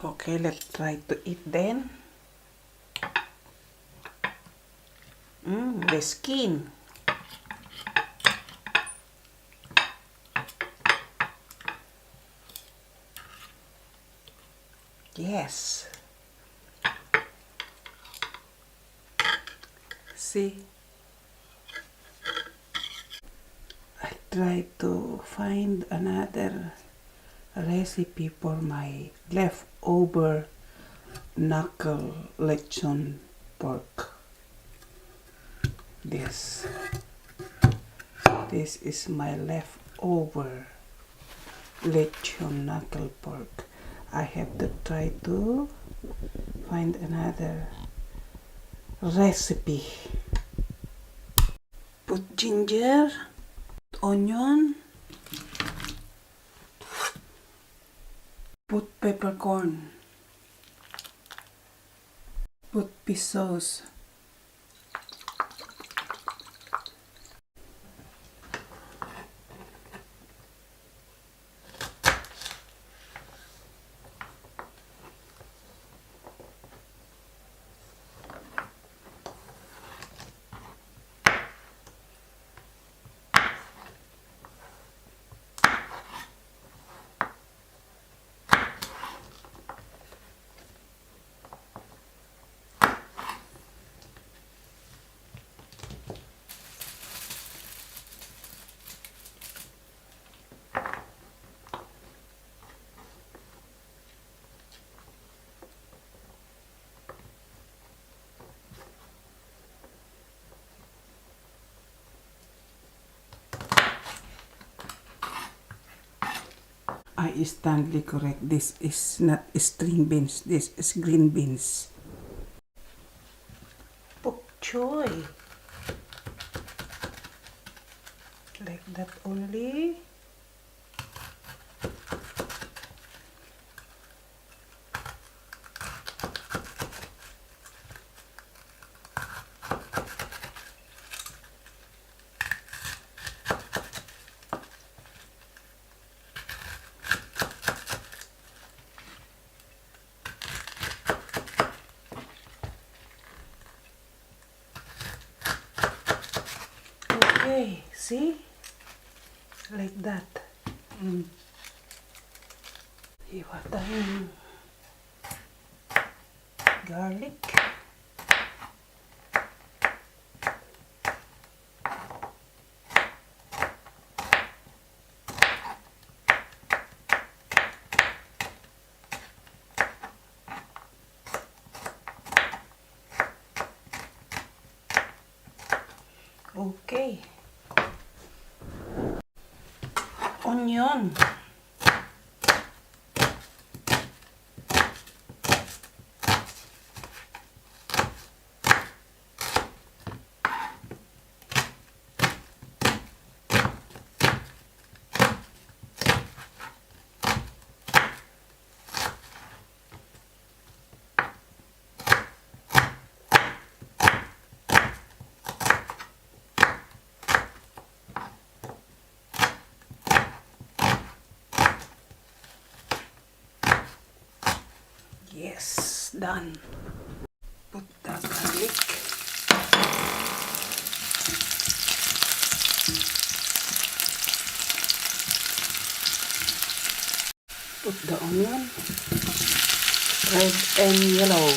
Okay, let's try to eat then. The skin. Yes. See? I try to find another recipe for my leftover knuckle lechon pork. This is my leftover lechon knuckle pork. I have to try to find another recipe. Put ginger, onion, put peppercorn, put fish sauce, I instantly correct. This is not string beans. This is green beans. Bok choy. Like that only. Okay, see? Like that. Iwatan. Garlic. Okay. Onion. Yes, done. Put the garlic. Put the onion. Red and yellow.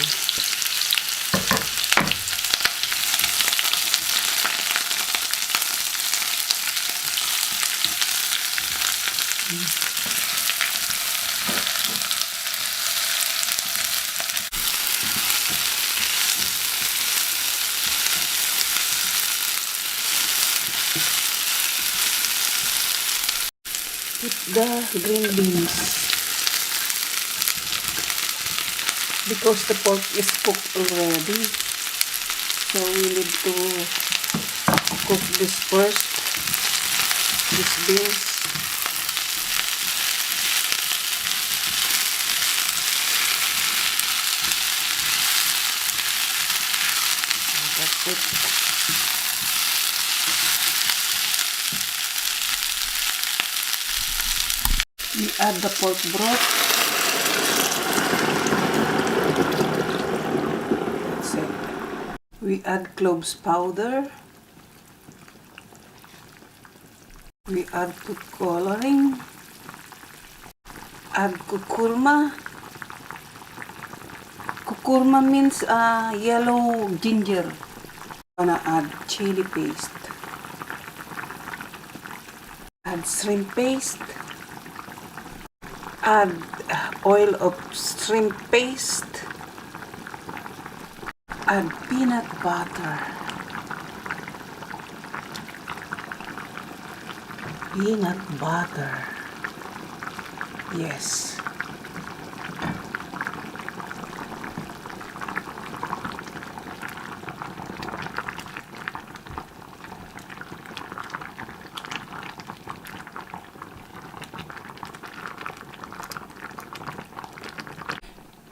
Put the green beans because the pork is cooked already, so we need to cook this first, this beans. That's it. We add the pork broth. We add cloves powder. We add food coloring. Add kukurma. Kukurma means yellow ginger. Gonna add chili paste. Add shrimp paste. Add oil of shrimp paste. Add peanut butter. Peanut butter. Yes.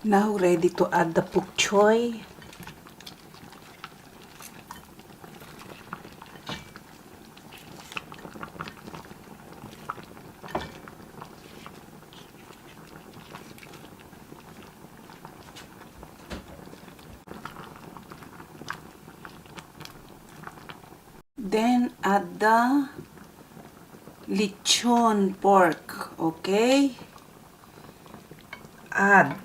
Now ready to add the pok choy. Then add the lechon pork, okay? Add.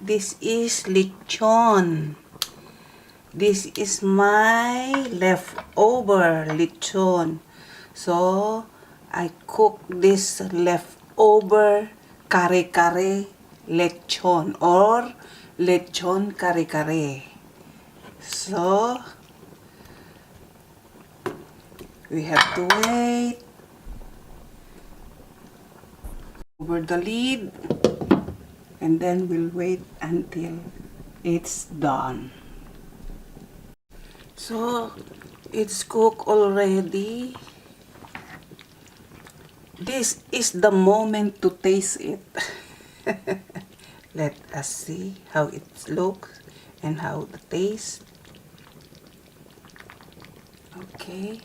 This is lechon. This is my leftover lechon. So, I cook this leftover kare-kare lechon or lechon kare-kare. So, we have to wait over the lid. And then we'll wait until it's done. So, it's cooked already. This is the moment to taste it. Let us see how it looks and how the taste. Okay.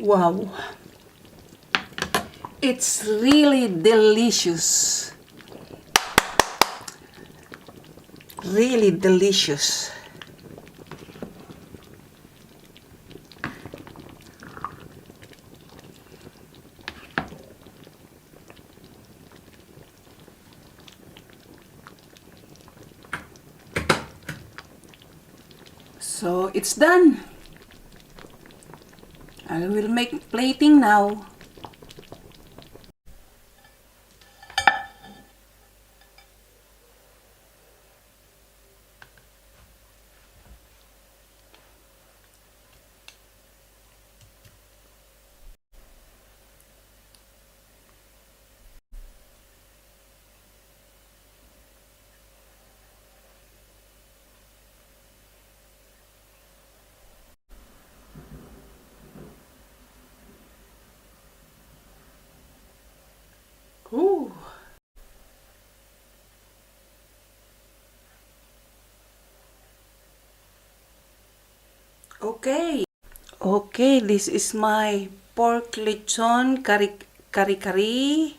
Wow, it's really delicious. Really delicious. So it's done. I will make plating now. Ooh. Okay. Okay, this is my pork lechon kare-kare.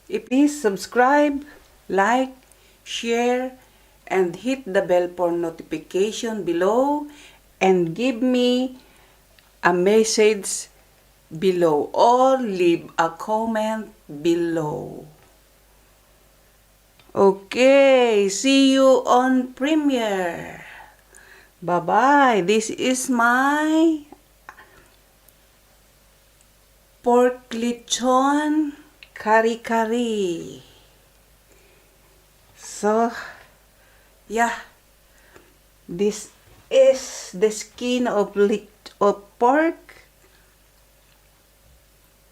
Please subscribe, like, share, and hit the bell for notification below and give me a message below or leave a comment below. Okay, see you on premiere. Bye-bye. This is my pork lechon kare-kare. So, yeah, this is the skin of pork.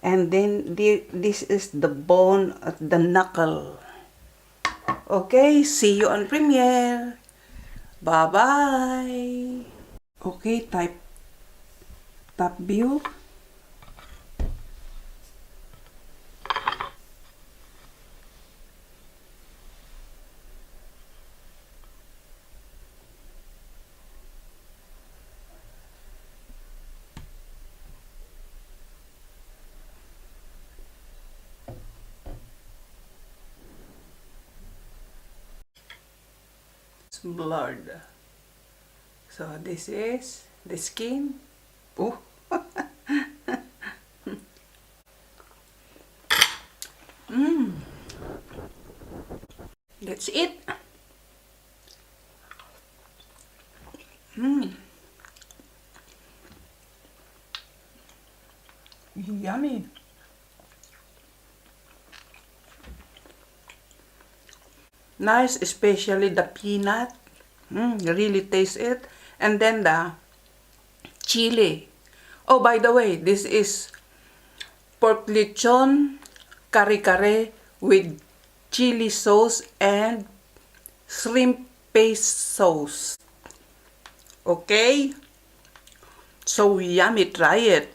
And then this is the bone of the knuckle. Okay, see you on premiere. Bye-bye. Okay, type top view. blood. So this is the skin. Oh. That's it. Yummy. Nice, especially the peanut. Really taste it. And then the chili. Oh, by the way, this is pork lechon kare-kare with chili sauce and shrimp paste sauce. Okay? So yummy, try it.